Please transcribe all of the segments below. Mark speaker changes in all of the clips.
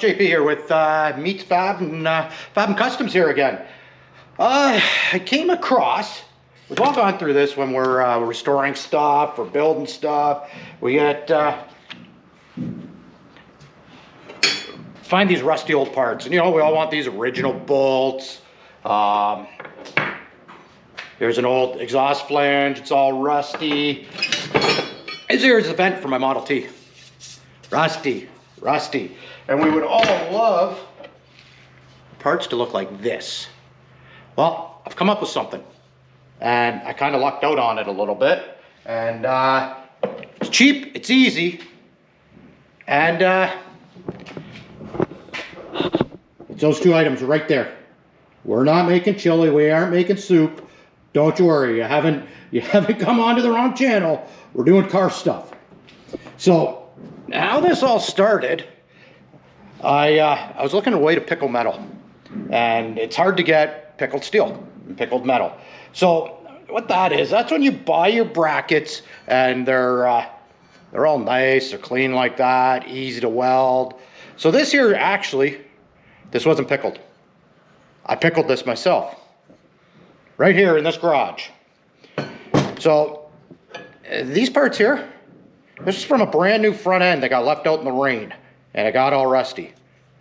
Speaker 1: JP here with Meats Fab and Customs here again. I came across, we've all gone through this when we're restoring stuff or building stuff. We get find these rusty old parts, and you know, we all want these original bolts. Here's an old exhaust flange, it's all rusty. Here's the vent for my Model T. Rusty. And we would all love parts to look like this. Well, I've come up with something, and I kind of lucked out on it a little bit. And it's cheap, it's easy, and it's those two items right there. We're not making chili, we aren't making soup. Don't you worry, you haven't come onto the wrong channel. We're doing car stuff. So how this all started, I was looking at a way to pickle metal, and it's hard to get pickled steel and pickled metal. So what that is, that's when you buy your brackets, and they're all nice, they're clean like that, easy to weld. So this here, actually, this wasn't pickled. I pickled this myself, right here in this garage. So these parts here, this is from a brand new front end that got left out in the rain, and it got all rusty,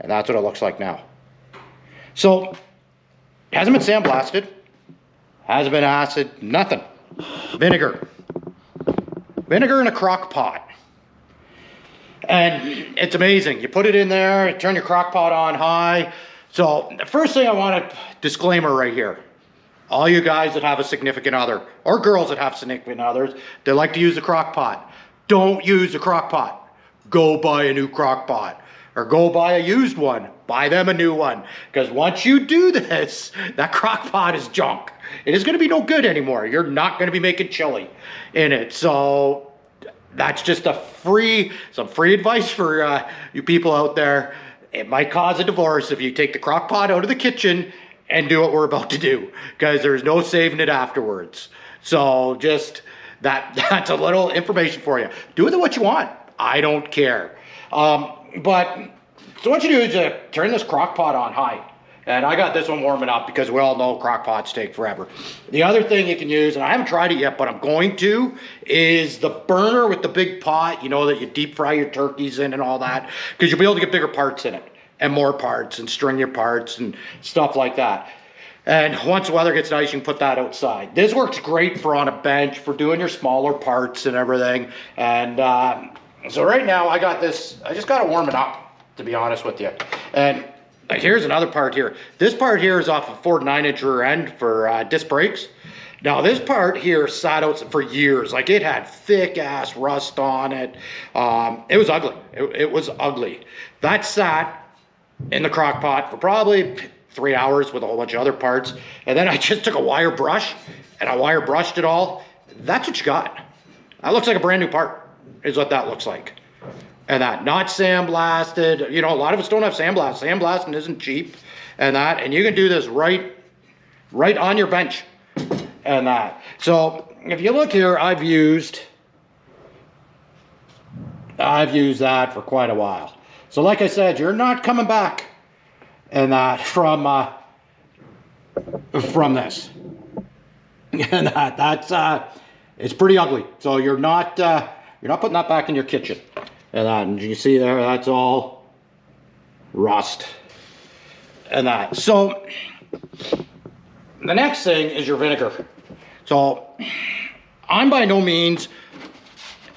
Speaker 1: and that's what it looks like now. So it hasn't been sandblasted, hasn't been acid, nothing. Vinegar in a crock pot, and it's amazing. You put it in there, turn your crock pot on high. So the first thing I want to disclaimer right here, all you guys that have a significant other, or girls that have significant others, they like to use the crock pot. Don't use a crock pot. Go buy a new crock pot, or go buy a used one. Buy them a new one, because once you do this, that crock pot is junk. It is going to be no good anymore. You're not going to be making chili in it. So that's just some free advice for you people out there. It might cause a divorce if you take the crock pot out of the kitchen and do what we're about to do, because there's no saving it afterwards. So just that's a little information for you. Do with it what you want. I don't care. But so what you do is you turn this crock pot on high. And I got this one warming up because we all know crock pots take forever. The other thing you can use, and I haven't tried it yet, but I'm going to, is the burner with the big pot, you know, that you deep fry your turkeys in and all that, because you'll be able to get bigger parts in it, and more parts, and string your parts, and stuff like that. And once the weather gets nice, you can put that outside. This works great for on a bench, for doing your smaller parts and everything. And so right now, I got this, I just got it warming up, to be honest with you. And here's another part here. This part here is off a Ford 9-inch rear end for disc brakes. Now this part here sat out for years. Like, it had thick ass rust on it. It was ugly. It was ugly. That sat in the crock pot for probably 3 hours with a whole bunch of other parts. And then I just took a wire brush and I wire brushed it all. That's what you got. That looks like a brand new part, is what that looks like. And that, not sandblasted. You know, a lot of us don't have sandblast. Sandblasting isn't cheap, and that, and you can do this right on your bench, and that. So if you look here, I've used that for quite a while. So like I said, you're not coming back, and that from this, and that's it's pretty ugly. So you're not putting that back in your kitchen. And you see there, that's all rust and that. So the next thing is your vinegar. So I'm by no means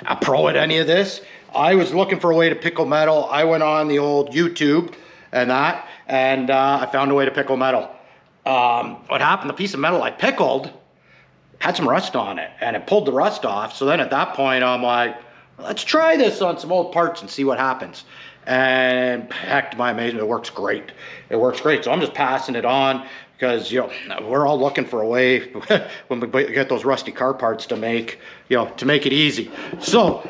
Speaker 1: a pro at any of this. I was looking for a way to pickle metal. I went on the old YouTube and that, and I found a way to pickle metal. What happened, the piece of metal I pickled had some rust on it, and it pulled the rust off. So then at that point, I'm like, let's try this on some old parts and see what happens. And heck, to my amazement, it works great. It works great. So I'm just passing it on, because, you know, we're all looking for a way when we get those rusty car parts to make, you know, to make it easy. So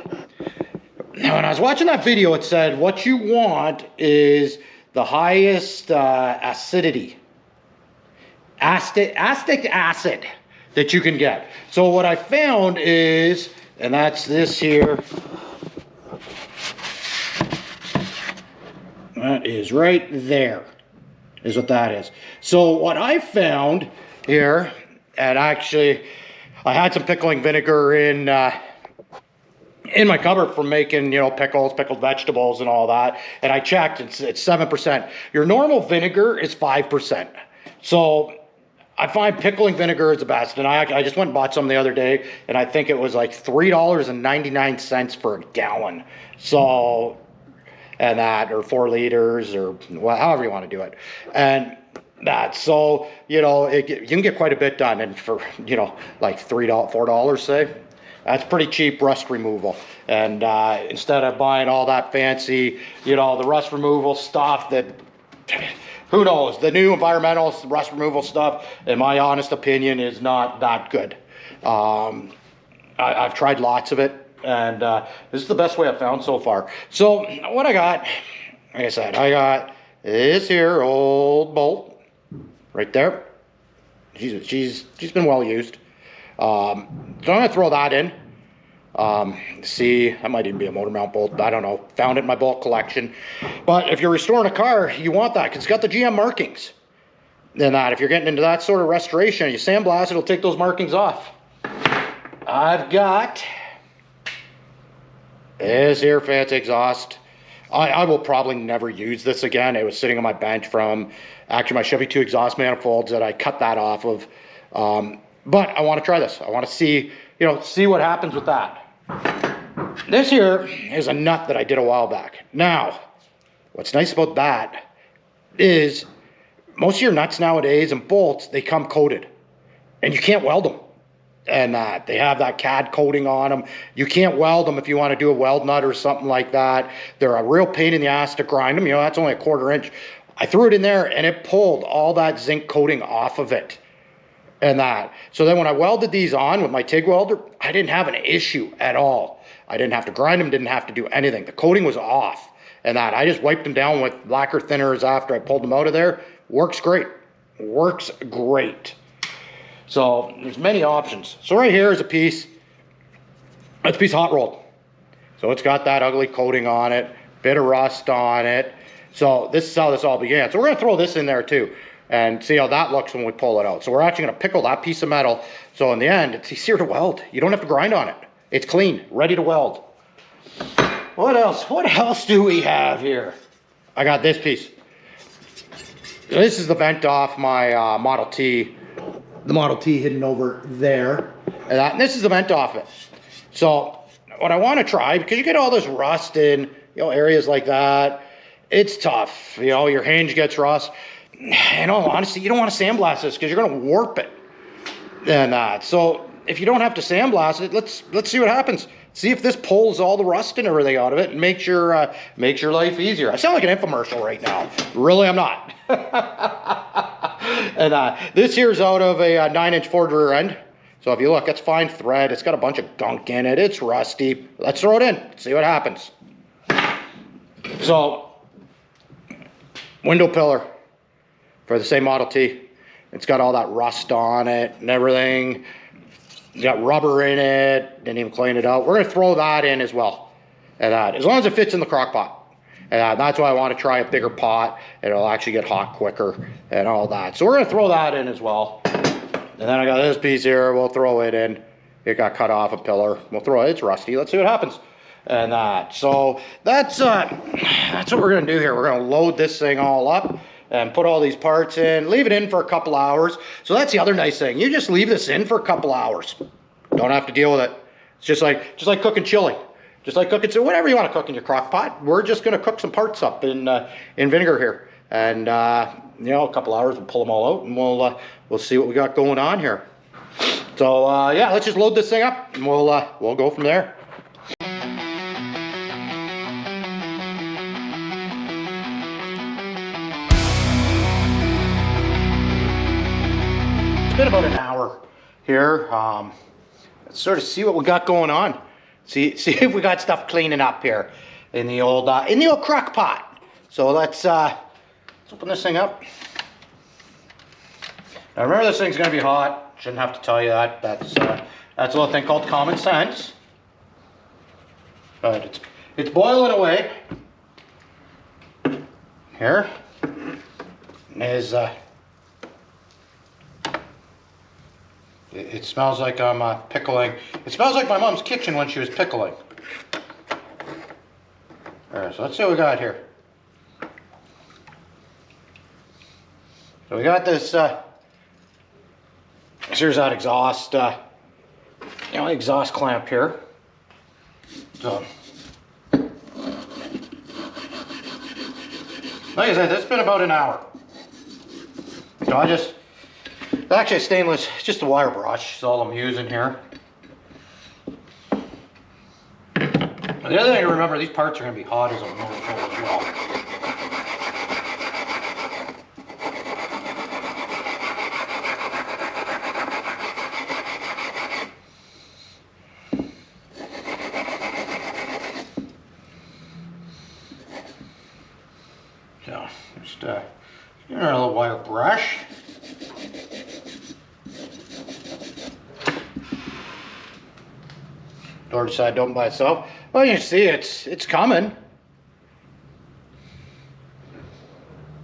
Speaker 1: now when I was watching that video, it said what you want is the highest acidity, acetic acid that you can get. So what I found is, and that's this here. That is right there, is what that is. So what I found here, and actually I had some pickling vinegar in my cupboard for making, you know, pickles, pickled vegetables and all that. And I checked, it's 7%. Your normal vinegar is 5%. So I find pickling vinegar is the best. And I just went and bought some the other day, and I think it was like $3.99 for a gallon. So, and that, or 4 liters, or well, however you want to do it. And that, so, you know, you can get quite a bit done. And for, you know, like $4, say, that's pretty cheap rust removal. And instead of buying all that fancy, you know, the rust removal stuff that, who knows, the new environmental rust removal stuff, in my honest opinion, is not that good. I've tried lots of it, and this is the best way I've found so far. So what I got, like I said, I got this here old bolt right there. She's been well used. So I'm gonna throw that in. See, that might even be a motor mount bolt. I don't know. Found it in my bolt collection. But if you're restoring a car, you want that because it's got the GM markings. Then that, if you're getting into that sort of restoration, you sandblast, it'll take those markings off. I've got this here fancy exhaust. I will probably never use this again. It was sitting on my bench from actually my Chevy 2 exhaust manifolds that I cut that off of. But I want to try this. I want to see, you know, see what happens with that. This here is a nut that I did a while back. Now, what's nice about that is most of your nuts nowadays and bolts, they come coated, and you can't weld them. And they have that CAD coating on them. You can't weld them if you want to do a weld nut or something like that. They're a real pain in the ass to grind them. You know, that's only a 1/4 inch. I threw it in there, and it pulled all that zinc coating off of it. And that. So then when I welded these on with my TIG welder, I didn't have an issue at all. I didn't have to grind them, didn't have to do anything. The coating was off. And that, I just wiped them down with lacquer thinners after I pulled them out of there. Works great. Works great. So there's many options. So right here is a piece, that's a piece hot rolled. So it's got that ugly coating on it, bit of rust on it. So this is how this all began. So we're gonna throw this in there too and see how that looks when we pull it out. So we're actually gonna pickle that piece of metal. So in the end, it's easier to weld. You don't have to grind on it. It's clean, ready to weld. What else? What else do we have here? I got this piece. This is the vent off my Model T. The Model T hidden over there. And this is the vent off it. So what I want to try, because you get all this rust in, you know, areas like that, it's tough. You know, your hinge gets rust. In all honesty, you don't want to sandblast this because you're going to warp it. And so if you don't have to sandblast it, let's see what happens. See if this pulls all the rust and everything out of it and makes your life easier. I sound like an infomercial right now. Really, I'm not. And this here is out of a 9-inch Ford rear end. So if you look, it's fine thread. It's got a bunch of gunk in it. It's rusty. Let's throw it in. See what happens. So, window pillar for the same Model T. It's got all that rust on it and everything. It's got rubber in it. Didn't even clean it out. We're going to throw that in as well. And as long as it fits in the crock pot. And that's why I want to try a bigger pot. It'll actually get hot quicker and all that. So we're going to throw that in as well. And then I got this piece here. We'll throw it in. It got cut off a pillar. We'll throw it. It's rusty. Let's see what happens. And so that's what we're going to do here. We're going to load this thing all up and put all these parts in. Leave it in for a couple hours. So that's the other nice thing. You just leave this in for a couple hours. Don't have to deal with it. It's just like cooking chili. Just like cooking, so whatever you want to cook in your crock pot, we're just going to cook some parts up in vinegar here. And, you know, a couple hours, we'll pull them all out and we'll see what we got going on here. So, yeah, let's just load this thing up and we'll go from there. It's been about an hour here. Let's sort of see what we got going on. See if we got stuff cleaning up here in the old crock pot. So let's open this thing up. Now remember, this thing's gonna be hot. Shouldn't have to tell you that. That's a little thing called common sense. But it's boiling away. here is it smells like I'm pickling. It smells like my mom's kitchen when she was pickling. Alright, so let's see what we got here. So we got this, here's that exhaust, exhaust clamp here. So, like I said, it's been about an hour. So it's actually a stainless, it's just a wire brush, is all I'm using here. The other thing to remember, these parts are going to be hot as a normal as well. So, just give her a little wire brush. Door side open by itself. Well, you can see it's coming.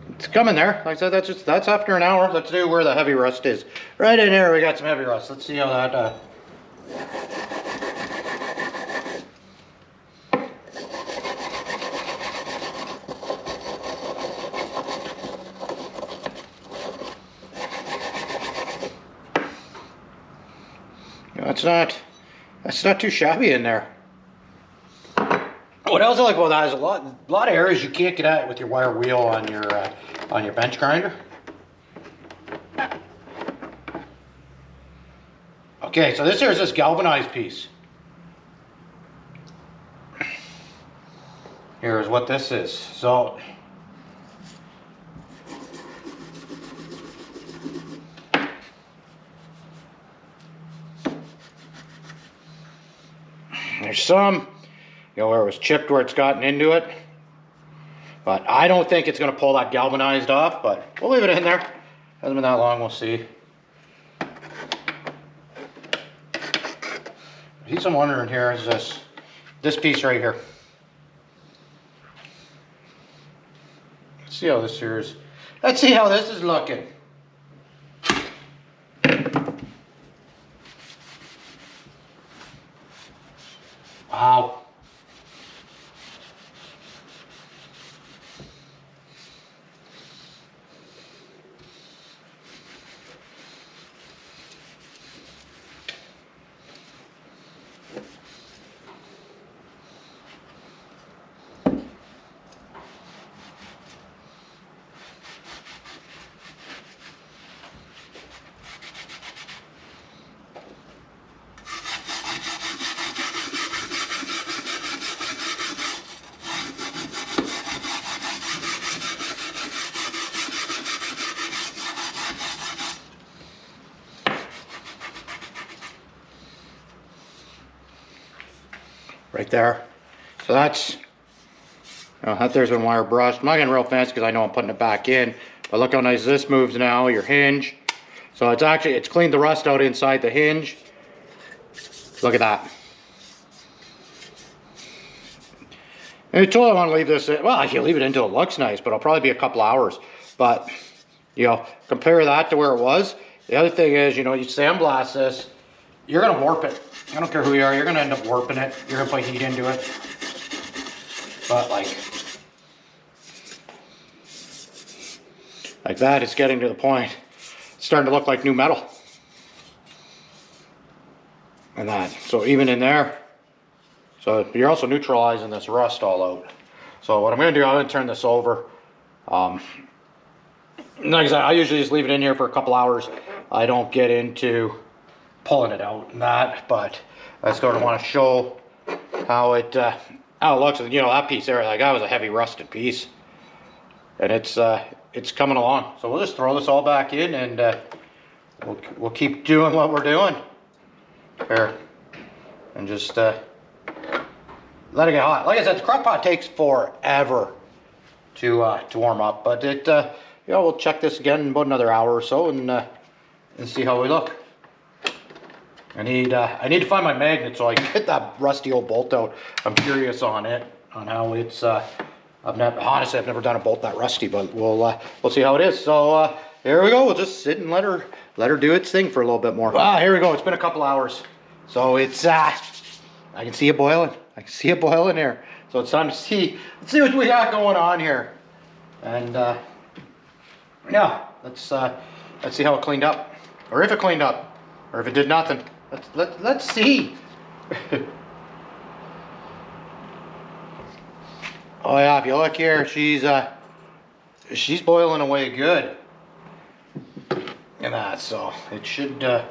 Speaker 1: It's coming there. Like I said, that's after an hour. Let's do where the heavy rust is. Right in here, we got some heavy rust. Let's see how that. That's not too shabby in there. What else I like about that is a lot of areas you can't get at with your wire wheel on your bench grinder. Okay, so this here is this galvanized piece. Here's what this is. So there's some, where it was chipped, where it's gotten into it. But I don't think it's going to pull that galvanized off, but we'll leave it in there. Hasn't been that long, we'll see. The piece I'm wondering here is this piece right here. Let's see how this here is. Let's see how this is looking. Wow. Right there. So that there's been wire brushed. I'm not getting real fancy because I know I'm putting it back in. But look how nice this moves now, your hinge. So it's cleaned the rust out inside the hinge. Look at that. And I totally want to leave this in. Well, I can leave it until it looks nice, but it'll probably be a couple hours. But, compare that to where it was. The other thing is, you sandblast this, you're going to warp it. I don't care who you are, you're going to end up warping it. You're going to put heat into it. But like that, it's getting to the point. It's starting to look like new metal. And that. So even in there. So you're also neutralizing this rust all out. So what I'm going to do, I'm going to turn this over. Like I said, I usually just leave it in here for a couple hours. I don't get into pulling it out and that, but I sort of want to show how it looks. That piece there, that was a heavy rusted piece, and it's coming along. So we'll just throw this all back in, and we'll keep doing what we're doing here, and just let it get hot. Like I said, the crock pot takes forever to warm up, but we'll check this again in about another hour or so, and see how we look. I need to find my magnet so I can get that rusty old bolt out. I'm curious on it, on how it's Honestly, I've never done a bolt that rusty, but we'll see how it is. So here we go. We'll just sit and let her do its thing for a little bit more. Ah, here we go. It's been a couple hours, so it's I can see it boiling. I can see it boiling here. So it's time to see. Let's see what we got going on here. And yeah, let's see how it cleaned up, or if it cleaned up, or if it did nothing. Let's see. Oh yeah, if you look here, she's boiling away good. And that, so it should. Okay,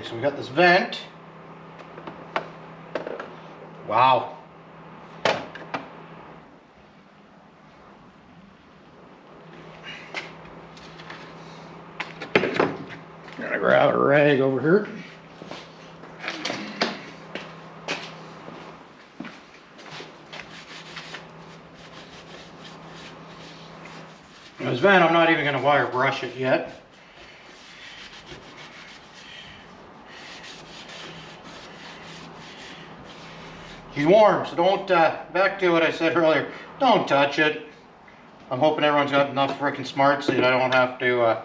Speaker 1: so we got this vent. Wow. I'm gonna grab a rag over here. This vent, I'm not even going to wire brush it yet. She's warm, so don't, back to what I said earlier, don't touch it. I'm hoping everyone's got enough freaking smarts that I don't have to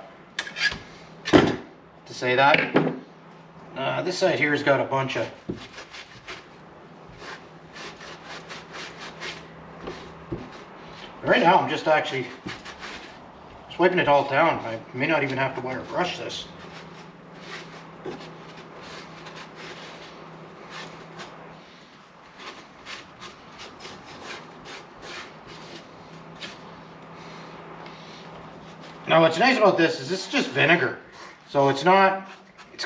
Speaker 1: say that. This side here has got a bunch of right now I'm just actually wiping it all down. I may not even have to wire brush this. Now what's nice about this is just vinegar. So it's got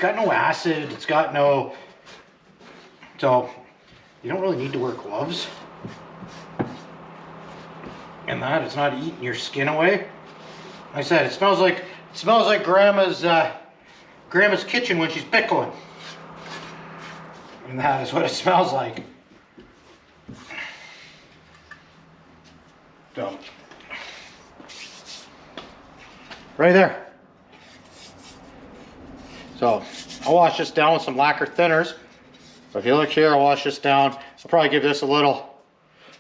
Speaker 1: no acid, it's got no, so you don't really need to wear gloves. And that, it's not eating your skin away. Like I said, it smells like grandma's kitchen when she's pickling. And that is what it smells like. So, right there. So I'll wash this down with some lacquer thinners. So if you look here, I'll wash this down. I'll probably give this a little,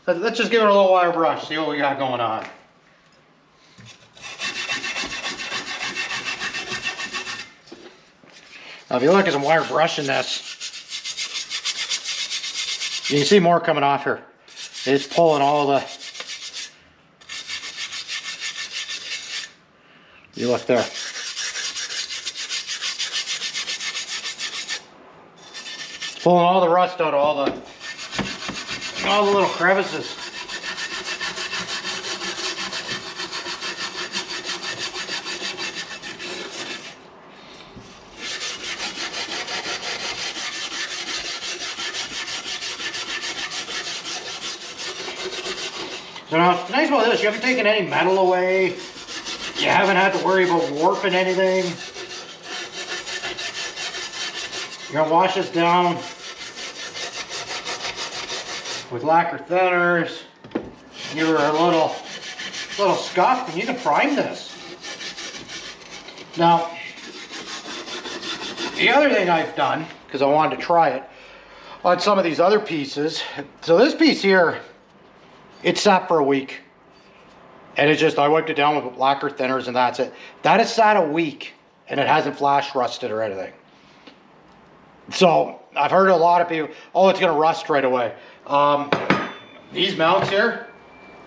Speaker 1: let's just give it a little wire brush, see what we got going on. Now if you look as I'm wire brushing this, you can see more coming off here. It's pulling all the, you look there. It's pulling all the rust out of all the little crevices. So now, what's nice about this, you haven't taken any metal away. You haven't had to worry about warping anything. You're gonna wash this down with lacquer thinners. Give her a little scuff, and you can prime this. Now, the other thing I've done, because I wanted to try it on some of these other pieces. So this piece here, it sat for a week. And it just, I wiped it down with lacquer thinners and that's it. That has sat a week and it hasn't flash rusted or anything. So I've heard a lot of people, oh, it's gonna rust right away. These mounts here,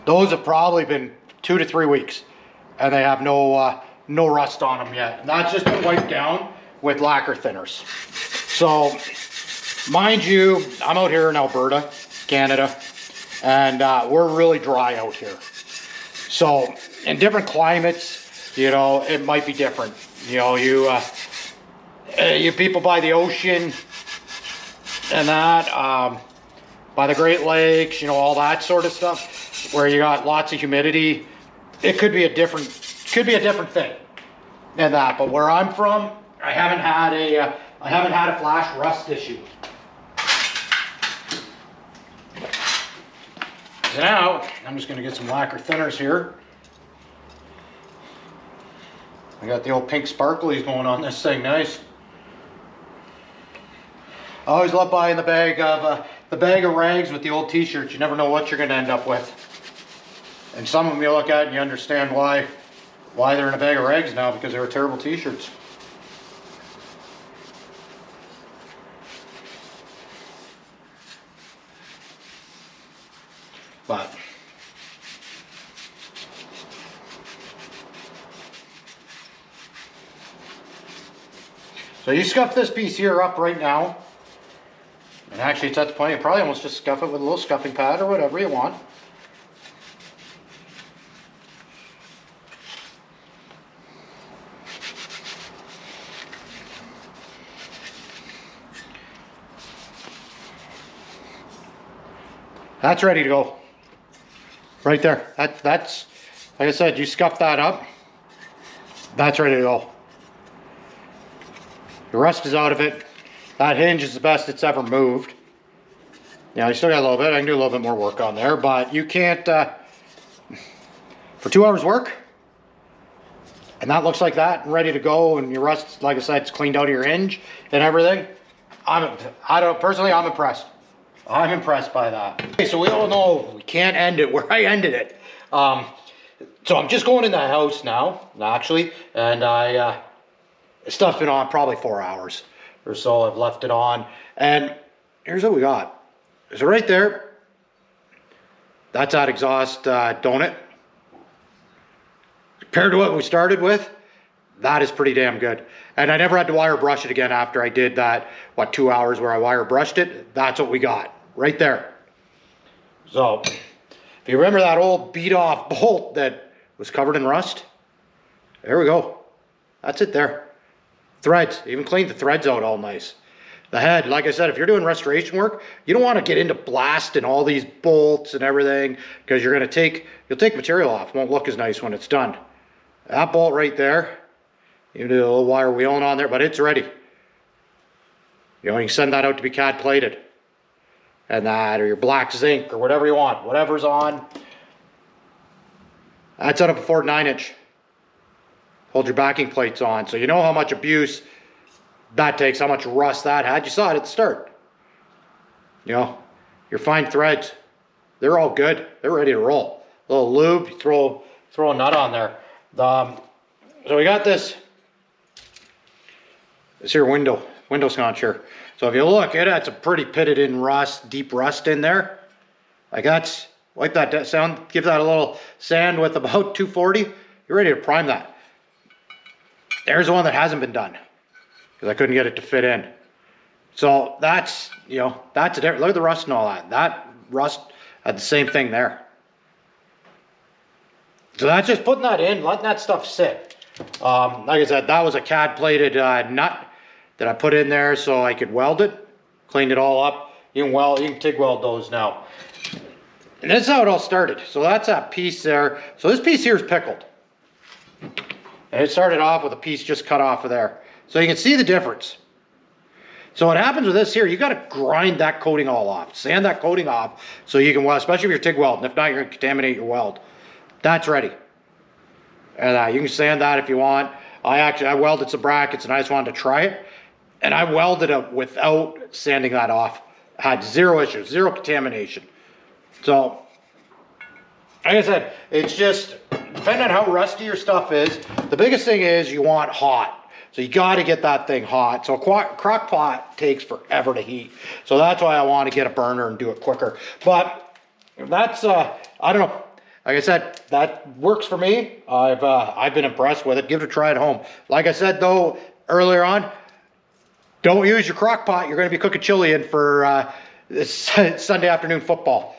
Speaker 1: those have probably been 2 to 3 weeks and they have no rust on them yet. And that's just been wiped down with lacquer thinners. So mind you, I'm out here in Alberta, Canada, and we're really dry out here. So in different climates, you know, it might be different. You know, you people by the ocean and that, by the Great Lakes, you know, all that sort of stuff, where you got lots of humidity, it could be a different thing than that. But where I'm from, I haven't had a flash rust issue. So now, I'm just going to get some lacquer thinners here. I got the old pink sparklies going on this thing, nice. I always love buying the bag of rags with the old t-shirts. You never know what you're going to end up with. And some of them you look at and you understand why they're in a bag of rags now, because they were terrible t-shirts. But so you scuff this piece here up right now. And actually it's at the point you probably almost just scuff it with a little scuffing pad or whatever you want. That's ready to go. Right there. That's, like I said, you scuff that up. That's ready to go. The rust is out of it. That hinge is the best it's ever moved. Yeah, you still got a little bit. I can do a little bit more work on there, but you can't, for 2 hours work, and that looks like that and ready to go, and your rust, like I said, it's cleaned out of your hinge and everything. Personally, I'm impressed. I'm impressed by that. Okay, so we all know we can't end it where I ended it. So I'm just going in the house now, actually, and stuff's been on probably 4 hours or so. I've left it on, and here's what we got. So right there, that's that exhaust donut. Compared to what we started with, that is pretty damn good. And I never had to wire brush it again after I did that, 2 hours where I wire brushed it. That's what we got right there. So if you remember that old beat off bolt that was covered in rust, there we go. That's it there. Threads, even cleaned the threads out all nice. The head, like I said, if you're doing restoration work, you don't want to get into blasting all these bolts and everything, because you'll take material off. It won't look as nice when it's done. That bolt right there, you do a little wire wheeling on there, but it's ready. You can send that out to be CAD plated. And that, or your black zinc, or whatever you want, whatever's on. That's out of a Ford 9-inch. Hold your backing plates on, so you know how much abuse that takes, how much rust that had. You saw it at the start. Your fine threads, they're all good. They're ready to roll. A little lube, you throw a nut on there. So we got this here window sconch here. So if you look, it had some pretty pitted in rust, deep rust in there. Like that's, wipe that sound, give that a little sand with about 240. You're ready to prime that. There's the one that hasn't been done, because I couldn't get it to fit in. So that's, that's a different, look at the rust and all that. That rust had the same thing there. So that's just putting that in, letting that stuff sit. Like I said, that was a CAD plated nut that I put in there so I could weld it. Cleaned it all up. You can TIG weld those now. And this is how it all started. So that's that piece there. So this piece here is pickled. And it started off with a piece just cut off of there. So you can see the difference. So what happens with this here, you got to grind that coating all off. Sand that coating off so you can weld, especially if you're TIG welding. If not, you're going to contaminate your weld. That's ready. And you can sand that if you want. I welded some brackets and I just wanted to try it. And I welded it without sanding that off. I had zero issues, zero contamination. So, like I said, it's just, depending on how rusty your stuff is, the biggest thing is you want hot. So you got to get that thing hot. So a crock pot takes forever to heat. So that's why I want to get a burner and do it quicker. But that's, I don't know. Like I said, that works for me. I've been impressed with it. Give it a try at home. Like I said though, earlier on, don't use your crock pot. You're going to be cooking chili in for Sunday afternoon football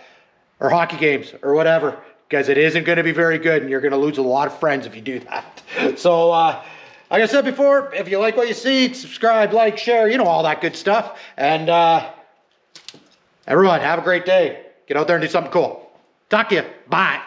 Speaker 1: or hockey games or whatever, because it isn't going to be very good and you're going to lose a lot of friends if you do that. So, like I said before, if you like what you see, subscribe, like, share, all that good stuff. And everyone, have a great day. Get out there and do something cool. Talk to you. Bye.